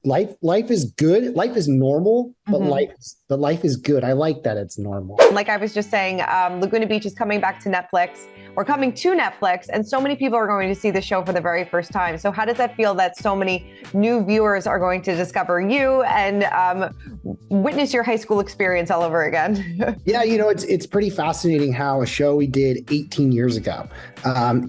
life is good. Life is normal, but Mhm. life is good. I like that it's normal. Like I was just saying, Laguna Beach is coming back to Netflix, or coming to Netflix, and so many people are going to see the show for the very first time. So how does that feel that so many new viewers are going to discover you and witness your high school experience all over again? Yeah, it's pretty fascinating how a show we did 18 years ago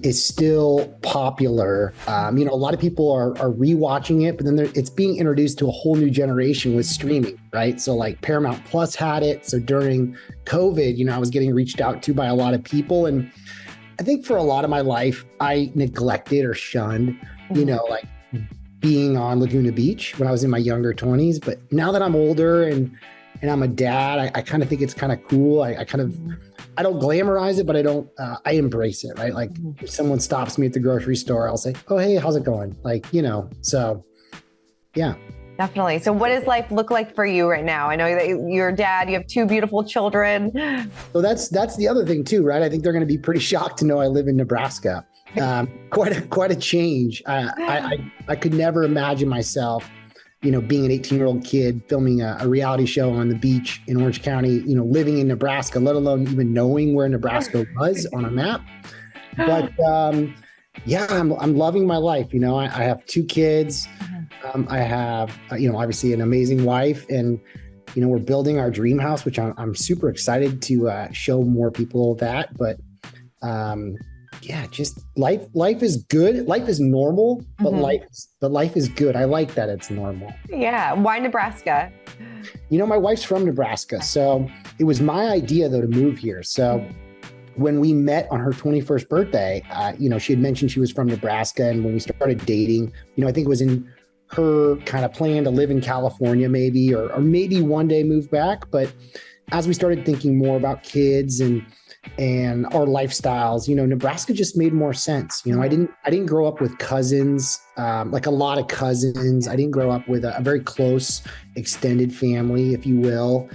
is still popular. A lot of people are rewatching it, but then it's being introduced to a whole new generation with streaming, right? So like Paramount Plus had it. So during COVID, I was getting reached out to by a lot of people. And I think for a lot of my life, I neglected or shunned, like being on Laguna Beach when I was in my younger 20s. But now that I'm older and I'm a dad, I kind of think it's kind of cool. I don't glamorize it, but I embrace it, right? Like if someone stops me at the grocery store, I'll say, oh, hey, how's it going? So yeah. Definitely. So what does life look like for you right now? I know that you're a dad, you have two beautiful children. So that's the other thing too, right? I think they're going to be pretty shocked to know I live in Nebraska. Quite a change. I could never imagine myself, being an 18-year-old kid filming a reality show on the beach in Orange County, living in Nebraska, let alone even knowing where Nebraska was on a map. But yeah, I'm loving my life. I have two kids. I have, obviously an amazing wife, and, we're building our dream house, which I'm super excited to show more people that. But yeah, just life is good. Life is normal, but life is good. I like that it's normal. Yeah. Why Nebraska? My wife's from Nebraska, so it was my idea though to move here. So when we met on her 21st birthday, she had mentioned she was from Nebraska, and when we started dating, I think it was in her kind of plan to live in California maybe, or maybe one day move back. But as we started thinking more about kids and our lifestyles, Nebraska just made more sense. I didn't grow up with cousins, like a lot of cousins. I didn't grow up with a very close extended family, if you will.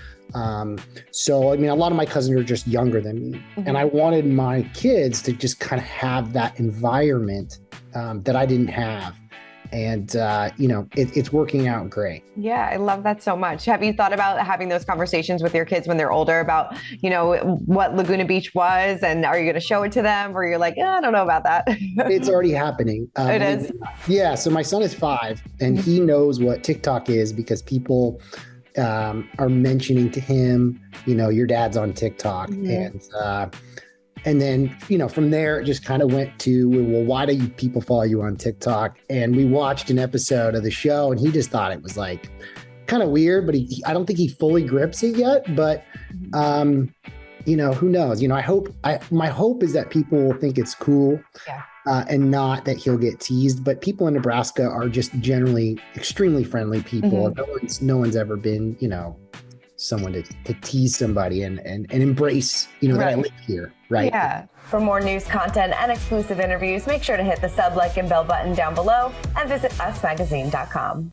So, a lot of my cousins are just younger than me, and I wanted my kids to just kind of have that environment that I didn't have. And, it's working out great. Yeah, I love that so much. Have you thought about having those conversations with your kids when they're older about, what Laguna Beach was, and are you going to show it to them, or you're like, I don't know about that? It's already happening. It is? Yeah. So my son is 5 and he knows what TikTok is because people are mentioning to him, your dad's on TikTok. And then, from there, it just kind of went to, well, why do you people follow you on TikTok? And we watched an episode of the show, and he just thought it was like kind of weird, but I don't think he fully grips it yet. But, who knows? My hope is that people will think it's cool, and not that he'll get teased. But people in Nebraska are just generally extremely friendly people. No one's ever been, someone to tease somebody and embrace, that I live here, right? Yeah. For more news content and exclusive interviews, make sure to hit the sub, like, and bell button down below and visit usmagazine.com.